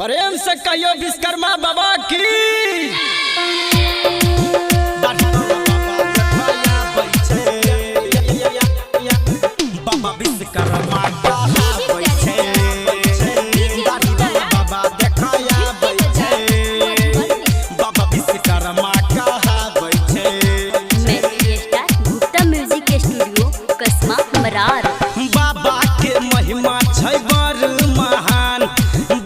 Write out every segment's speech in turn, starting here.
प्रेम से कहियो विश्वकर्मा बाबा की। बाबा विश्वकर्मा बाबा के महिमा छै बड़ महान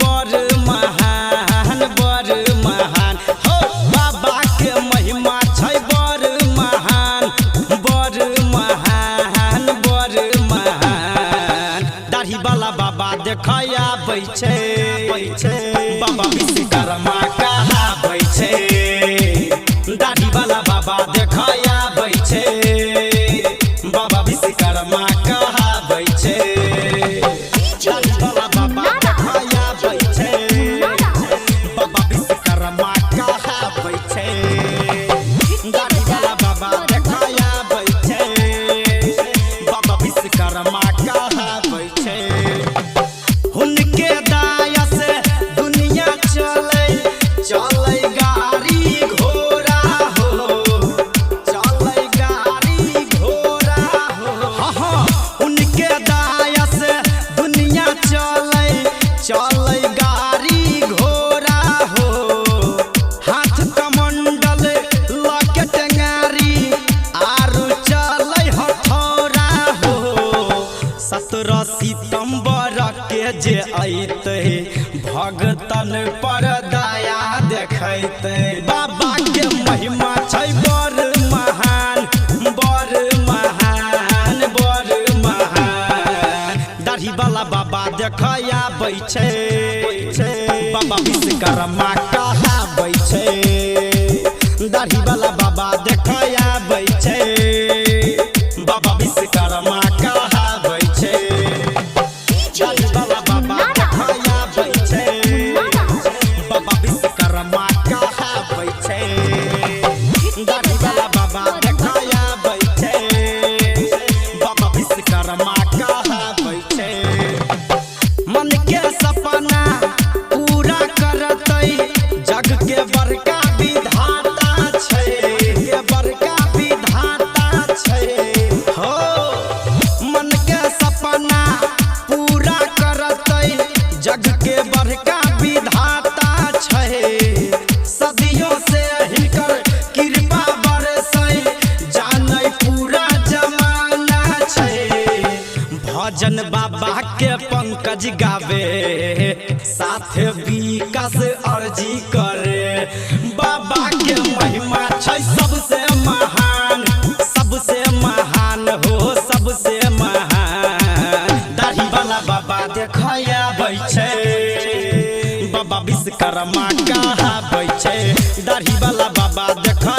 बड़ महान बड़ महान हो। बाबा के महिमा छै बड़ महान बड़ महान बड़ महान। दाढ़ी वाला बाबा देखय आबै छै बाबा विश्वकर्मा कहाबै छै। दाढ़ी वाला बाबा देखय आबै छै बाबा विश्वकर्मा कहाबै छै। दाढ़ी वाला बाबा देखय आबै छै बाबा विश्वकर्मा कहाबै छै। दाढ़ी वाला बाबा देखय आबै छै बाबा विश्वकर्मा कहाबै छै। हुनके दया से दुनिया चलै गाड़ी घोड़ा हो चलै गाड़ी घोड़ा हो। उनके दया से दुनिया चलै गाड़ी घोड़ा हो। हाथ कमंडल लके टेंगारी आरु चलै हथौड़ा हो। 17 सितंबर के जे अइतै भगतन पर दया देखैतै। बाबा के महिमा छै बड़ महान बड़ महान बड़ महान। दाढ़ी वाला बाबा देखय आबै छै बाबा विश्वकर्मा कहाबै छै। दाढ़ी वाला बाबा देखय आबै छै बाबा विश्वकर्मा कहाबै छै। दाढ़ी वाला बाबा देखय आबै छै बाबा विश्वकर्मा कहाबै छै। दाढ़ी वाला बाबा देखय आबै छै बाबा विश्वकर्मा कहाबै छै। मन के सपना पूरा करतै जग के बड़का विधाता छै बड़का विधाता छै हो। मन के सपना पूरा करतै जग के बड़का विधाता छै। सदियों से हिनकर कृपा बरसै जानै पूरा जमाना छै। भजन बाबा के पंकज गावे साथे विकास अर्जी करे। बाबा के महिमा छै सबसे महान हो सबसे महान। दाढ़ी वाला बाबा देखय आबै छै बाबा विश्वकर्मा कहाबै छै। दाढ़ी वाला बाबा देखय